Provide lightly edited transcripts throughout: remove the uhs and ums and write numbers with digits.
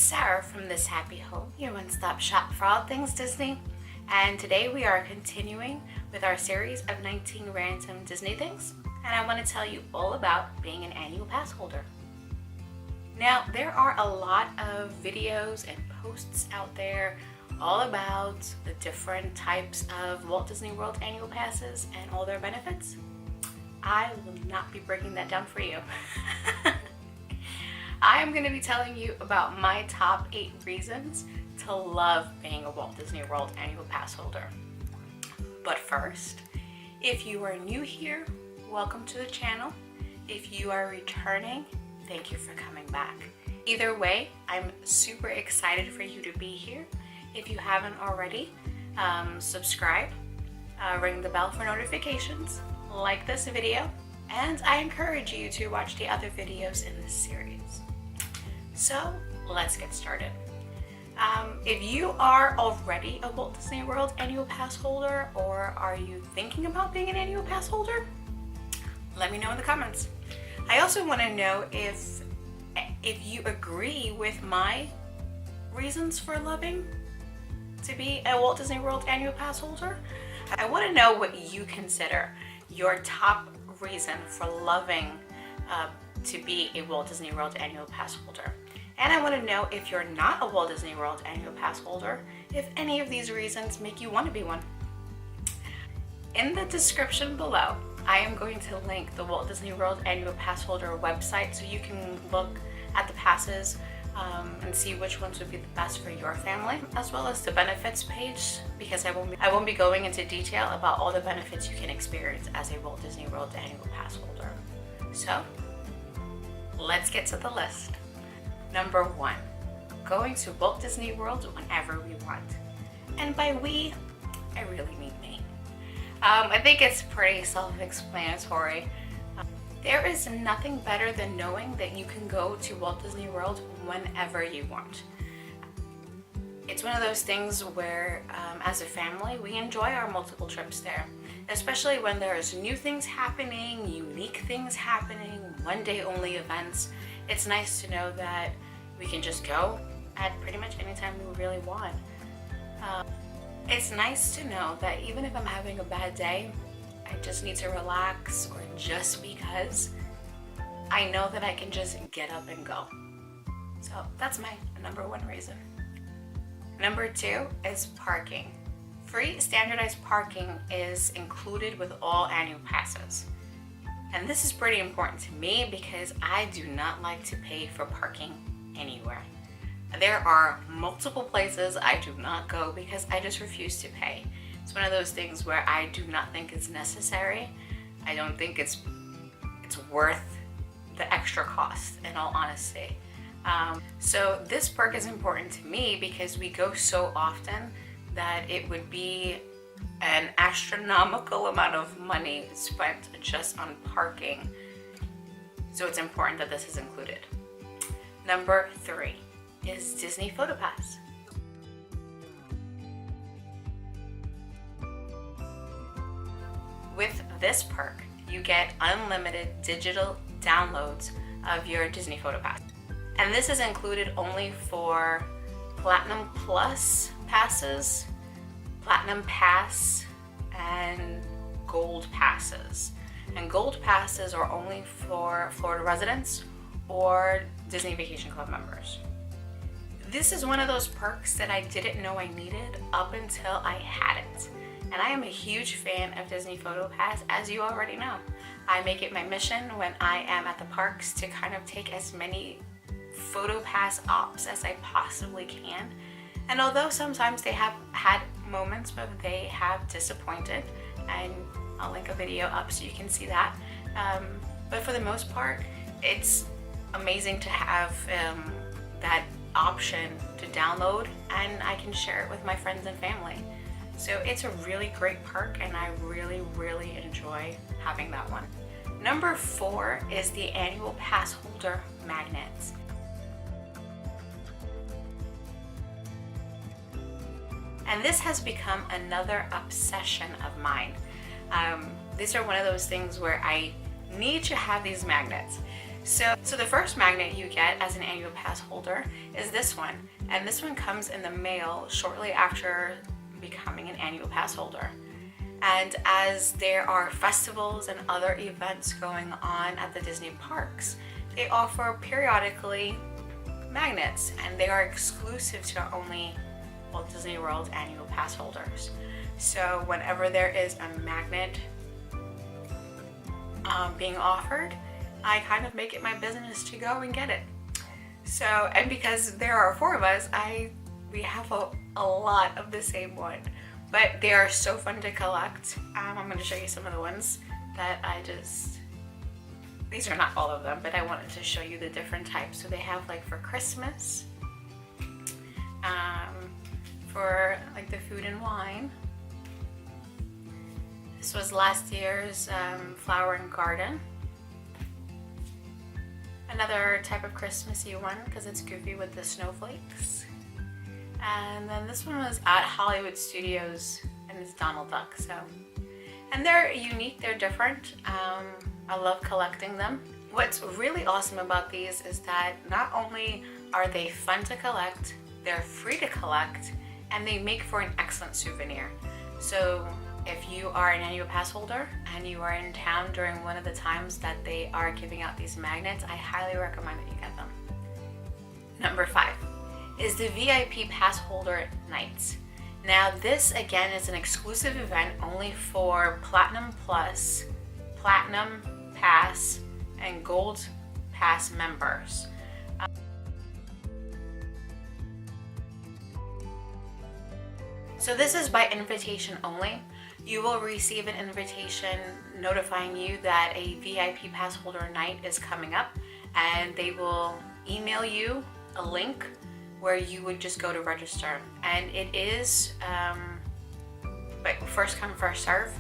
Sarah from This Happy Home, your one-stop shop for all things Disney. And today we are continuing with our series of 19 random Disney things. And I want to tell you all about being an annual pass holder. Now, there are a lot of videos and posts out there all about the different types of Walt Disney World annual passes and all their benefits. I will not be breaking that down for you. I am going to be telling you about my top 8 reasons to love being a Walt Disney World annual pass holder. But first, if you are new here, welcome to the channel. If you are returning, thank you for coming back. Either way, I'm super excited for you to be here. If you haven't already, subscribe, ring the bell for notifications, like this video, and I encourage you to watch the other videos in this series. So let's get started. If you are already a Walt Disney World annual pass holder, or are you thinking about being an annual pass holder, let me know in the comments. I also want to know if you agree with my reasons for loving to be a Walt Disney World annual pass holder. I want to know what you consider your top reason for loving to be a Walt Disney World annual pass holder. And I want to know, if you're not a Walt Disney World annual pass holder, if any of these reasons make you want to be one. In the description below, I am going to link the Walt Disney World annual pass holder website so you can look at the passes and see which ones would be the best for your family, as well as the benefits page, because I won't be going into detail about all the benefits you can experience as a Walt Disney World annual pass holder. So let's get to the list. Number 1, going to Walt Disney World whenever we want. And by we, I really mean me. I think it's pretty self-explanatory. There is nothing better than knowing that you can go to Walt Disney World whenever you want. It's one of those things where, as a family, we enjoy our multiple trips there, especially when there's new things happening, unique things happening, one-day only events. It's nice to know that we can just go at pretty much any time we really want. It's nice to know that even if I'm having a bad day, I just need to relax, or just because, I know that I can just get up and go. So that's my number 1 reason. Number 2 is parking. Free standardized parking is included with all annual passes. And this is pretty important to me because I do not like to pay for parking anywhere. There are multiple places I do not go because I just refuse to pay. It's one of those things where I do not think it's necessary. I don't think it's worth the extra cost, in all honesty. So this perk is important to me because we go so often that it would be an astronomical amount of money spent just on parking. So it's important that this is included. Number 3 is Disney PhotoPass. With this perk, you get unlimited digital downloads of your Disney PhotoPass. And this is included only for Platinum Plus passes, Platinum Pass, and Gold Passes. And Gold Passes are only for Florida residents or Disney Vacation Club members. This is one of those perks that I didn't know I needed up until I had it. And I am a huge fan of Disney PhotoPass, as you already know. I make it my mission when I am at the parks to kind of take as many PhotoPass ops as I possibly can. And although sometimes they have had moments where they have disappointed, and I'll link a video up so you can see that. But for the most part, it's amazing to have that option to download, and I can share it with my friends and family. So it's a really great perk, and I really, really enjoy having that one. Number 4 is the annual pass holder magnets. And this has become another obsession of mine. These are one of those things where I need to have these magnets. So the first magnet you get as an annual pass holder is this one, and this one comes in the mail shortly after becoming an annual pass holder. And as there are festivals and other events going on at the Disney parks, they offer periodically magnets, and they are exclusive to only Walt Disney World annual pass holders. So whenever there is a magnet being offered, I kind of make it my business to go and get it. So, and because there are 4 of us, we have a lot of the same one, but they are so fun to collect. I'm going to show you some of the ones that these are not all of them, but I wanted to show you the different types. So they have like for Christmas, for like the food and wine. This was last year's flower and garden. Another type of Christmassy one because it's goofy with the snowflakes. And then this one was at Hollywood Studios, and it's Donald Duck. So, and they're unique, they're different. I love collecting them. What's really awesome about these is that not only are they fun to collect, they're free to collect, and they make for an excellent souvenir. So if you are an annual pass holder and you are in town during one of the times that they are giving out these magnets, I highly recommend that you get them. Number 5 is the VIP pass holder nights. Now this again is an exclusive event only for Platinum Plus, Platinum Pass, and Gold Pass members. So this is by invitation only. You will receive an invitation notifying you that a VIP pass holder night is coming up, and they will email you a link where you would just go to register. And it is first come, first serve,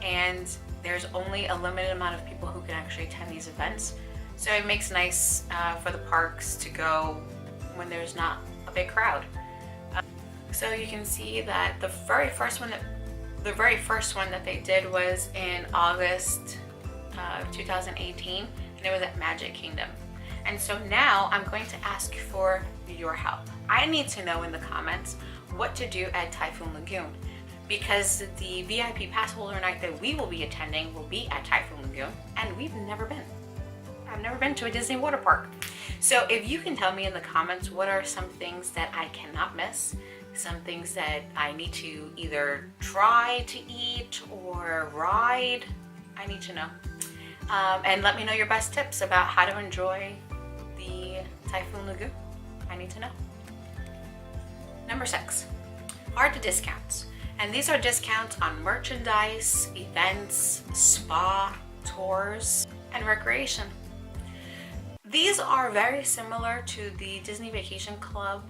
and there's only a limited amount of people who can actually attend these events. So it makes nice for the parks to go when there's not a big crowd. So you can see that the very first one that they did was in August of 2018, and it was at Magic Kingdom. And so now I'm going to ask for your help. I need to know in the comments what to do at Typhoon Lagoon, because the VIP pass holder night that we will be attending will be at Typhoon Lagoon, and we've never been. I've never been to a Disney water park. So if you can tell me in the comments what are some things that I cannot miss, some things that I need to either try to eat or ride, I need to know. And let me know your best tips about how to enjoy the Typhoon Lagoon. I need to know. Number 6 are the discounts. And these are discounts on merchandise, events, spa, tours, and recreation. These are very similar to the Disney Vacation Club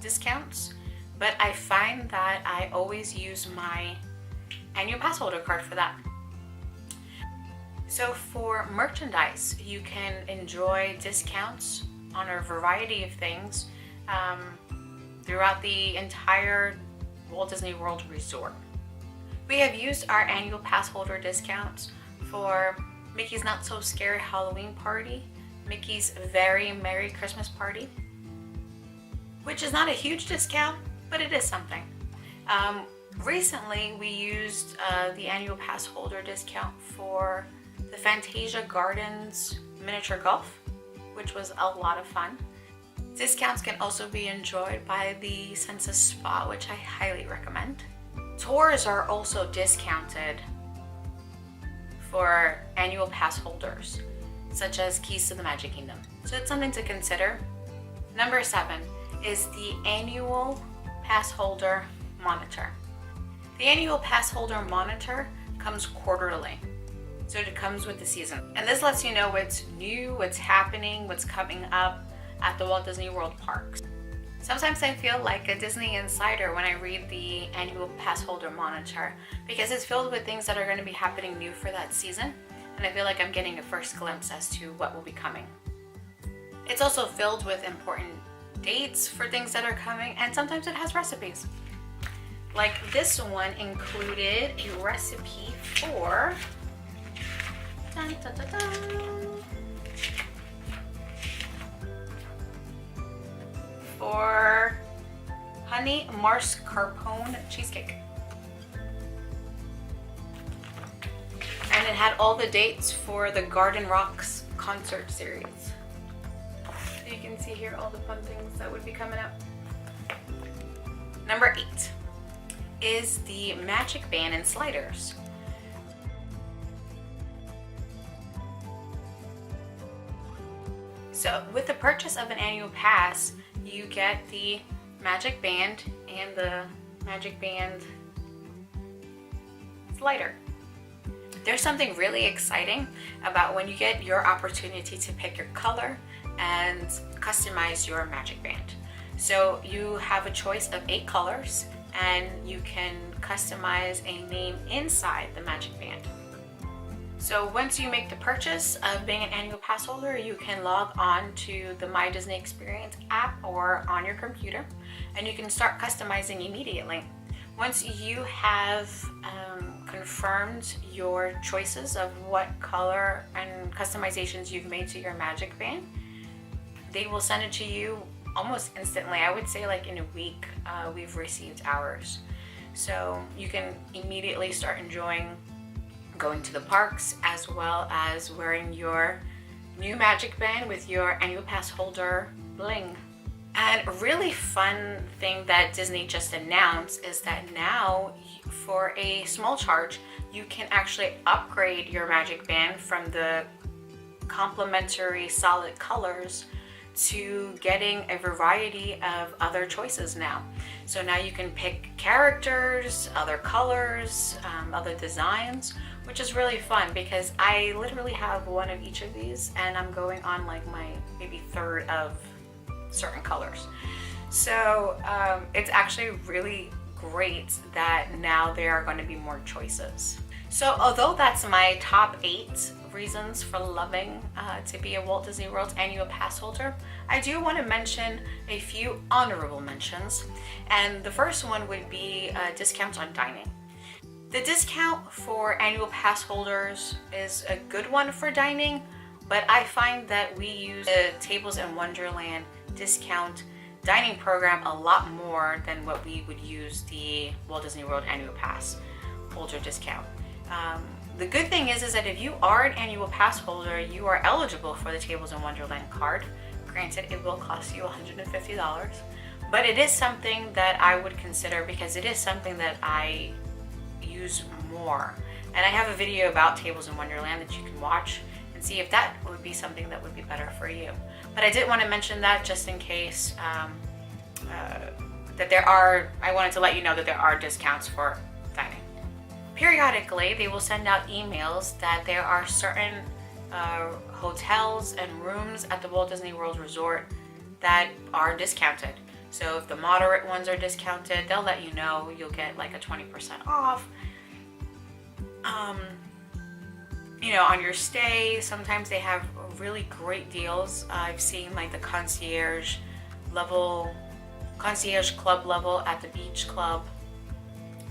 discounts, but I find that I always use my annual pass holder card for that. So for merchandise, you can enjoy discounts on a variety of things throughout the entire Walt Disney World Resort. We have used our annual pass holder discounts for Mickey's Not So Scary Halloween Party, Mickey's Very Merry Christmas Party, which is not a huge discount, but it is something. Recently, we used the annual pass holder discount for the Fantasia Gardens miniature golf, which was a lot of fun. Discounts can also be enjoyed by the Senses Spa, which I highly recommend. Tours are also discounted for annual pass holders, such as Keys to the Magic Kingdom. So it's something to consider. Number 7 is the annual pass holder monitor. The annual pass holder monitor comes quarterly, so it comes with the season. And this lets you know what's new, what's happening, what's coming up at the Walt Disney World parks. Sometimes I feel like a Disney insider when I read the annual pass holder monitor, because it's filled with things that are going to be happening new for that season, and I feel like I'm getting a first glimpse as to what will be coming. It's also filled with important dates for things that are coming, and sometimes it has recipes. Like this one included a recipe for for honey mascarpone cheesecake. And it had all the dates for the Garden Rocks concert series. So you can see here all the fun things that would be coming up. Number 8 is the Magic Band and Sliders. So with the purchase of an annual pass, you get the Magic Band and the Magic Band slider. There's something really exciting about when you get your opportunity to pick your color and customize your Magic Band. So you have a choice of 8 colors and you can customize a name inside the Magic Band. So once you make the purchase of being an annual pass holder, you can log on to the My Disney Experience app or on your computer, and you can start customizing immediately. Once you have confirmed your choices of what color and customizations you've made to your Magic Band, they will send it to you almost instantly. I would say like in a week, we've received ours. So you can immediately start enjoying going to the parks as well as wearing your new Magic Band with your annual pass holder bling. And a really fun thing that Disney just announced is that now for a small charge, you can actually upgrade your Magic Band from the complimentary solid colors to getting a variety of other choices now. So now you can pick characters, other colors, other designs, which is really fun because I literally have one of each of these and I'm going on like my maybe third of certain colors. So it's actually really great that now there are going to be more choices. So although that's my top 8 reasons for loving to be a Walt Disney World annual pass holder, I do want to mention a few honorable mentions. And the first one would be discounts on dining. The discount for annual pass holders is a good one for dining, but I find that we use the Tables in Wonderland discount dining program a lot more than what we would use the Walt Disney World annual pass holder discount. The good thing is that if you are an annual pass holder, you are eligible for the Tables in Wonderland card. Granted, it will cost you $150, but it is something that I would consider because it is something that I use more. And I have a video about Tables in Wonderland that you can watch and see if that would be something that would be better for you. But I did want to mention that just in case that I wanted to let you know that there are discounts for dining. Periodically, they will send out emails that there are certain hotels and rooms at the Walt Disney World Resort that are discounted. So if the moderate ones are discounted, they'll let you know. You'll get like a 20% off. On your stay, sometimes they have really great deals. I've seen like the concierge club level at the beach club.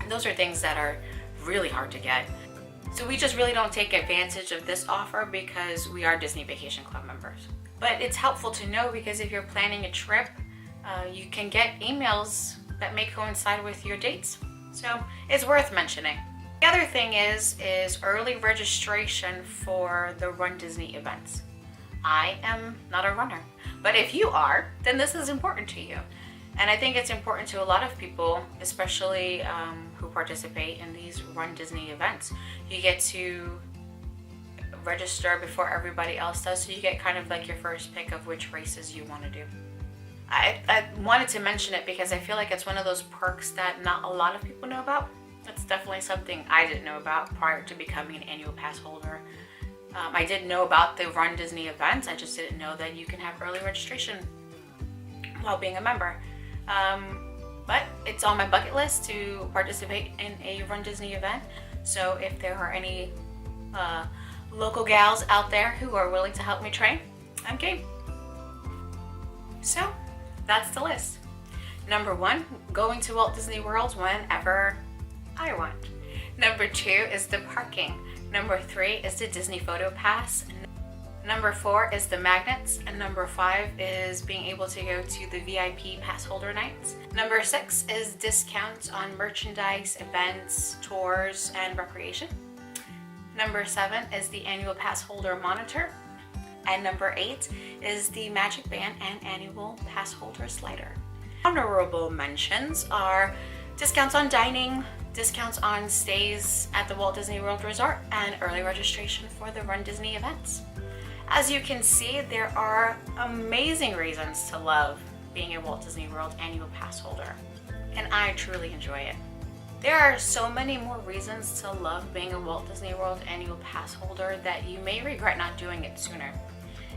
And those are things that are really hard to get. So we just really don't take advantage of this offer because we are Disney Vacation Club members. But it's helpful to know because if you're planning a trip, you can get emails that may coincide with your dates. So it's worth mentioning. The other thing is early registration for the Run Disney events. I am not a runner, but if you are, then this is important to you. And I think it's important to a lot of people, especially who participate in these Run Disney events. You get to register before everybody else does, so you get kind of like your first pick of which races you want to do. I wanted to mention it because I feel like it's one of those perks that not a lot of people know about. It's definitely something I didn't know about prior to becoming an annual pass holder. I did know about the Run Disney events, I just didn't know that you can have early registration while being a member. But it's on my bucket list to participate in a Run Disney event. So if there are any local gals out there who are willing to help me train, I'm game. So that's the list. Number 1, going to Walt Disney World whenever I want. Number 2 is the parking. Number 3 is the Disney Photo Pass. Number 4 is the magnets, and number 5 is being able to go to the VIP pass holder nights. Number 6 is discounts on merchandise, events, tours, and recreation. Number 7 is the annual pass holder monitor. And number 8 is the Magic Band and annual pass holder slider. Honorable mentions are discounts on dining, discounts on stays at the Walt Disney World Resort, and early registration for the Run Disney events. As you can see, there are amazing reasons to love being a Walt Disney World annual pass holder, and I truly enjoy it. There are so many more reasons to love being a Walt Disney World annual pass holder that you may regret not doing it sooner.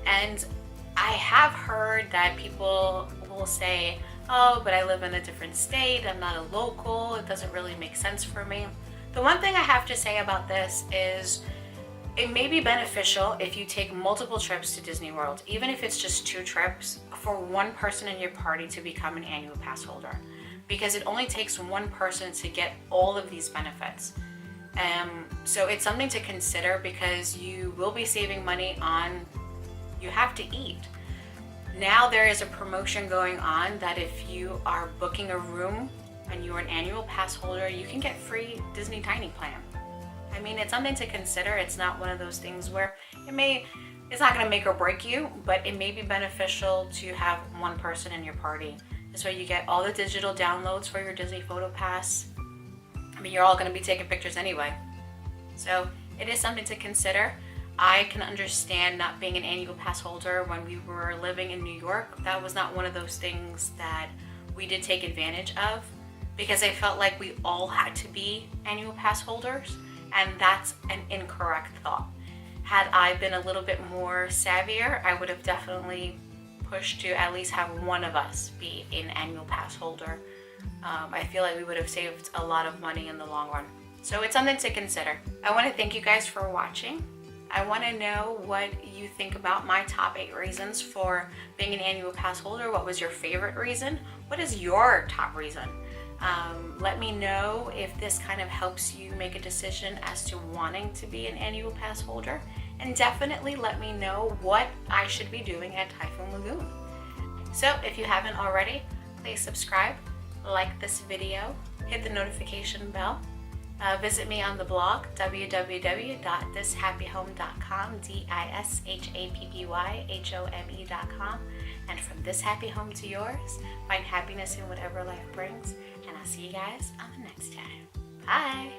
And I have heard that people will say, oh, but I live in a different state, I'm not a local, it doesn't really make sense for me. The one thing I have to say about this is it may be beneficial if you take multiple trips to Disney World, even if it's just 2 trips, for one person in your party to become an annual pass holder. Because it only takes one person to get all of these benefits. So it's something to consider because you will be saving money on, you have to eat. Now there is a promotion going on that if you are booking a room and you're an annual pass holder, you can get free Disney Dining Plan. I mean, it's something to consider. It's not one of those things where it's not gonna make or break you, but it may be beneficial to have one person in your party. This way you get all the digital downloads for your Disney Photo Pass. I mean, you're all gonna be taking pictures anyway. So it is something to consider. I can understand not being an annual pass holder when we were living in New York. That was not one of those things that we did take advantage of because I felt like we all had to be annual pass holders, and that's an incorrect thought. Had I been a little bit more savvier, I would have definitely pushed to at least have one of us be an annual pass holder. I feel like we would have saved a lot of money in the long run. So it's something to consider. I want to thank you guys for watching. I want to know what you think about my top 8 reasons for being an annual pass holder. What was your favorite reason? What is your top reason? Let me know if this kind of helps you make a decision as to wanting to be an annual pass holder. And definitely let me know what I should be doing at Typhoon Lagoon. So if you haven't already, please subscribe, like this video, hit the notification bell. Visit me on the blog, www.thishappyhome.com, DISHAPPYHOME.com. And from this happy home to yours, find happiness in whatever life brings. And I'll see you guys on the next time. Bye!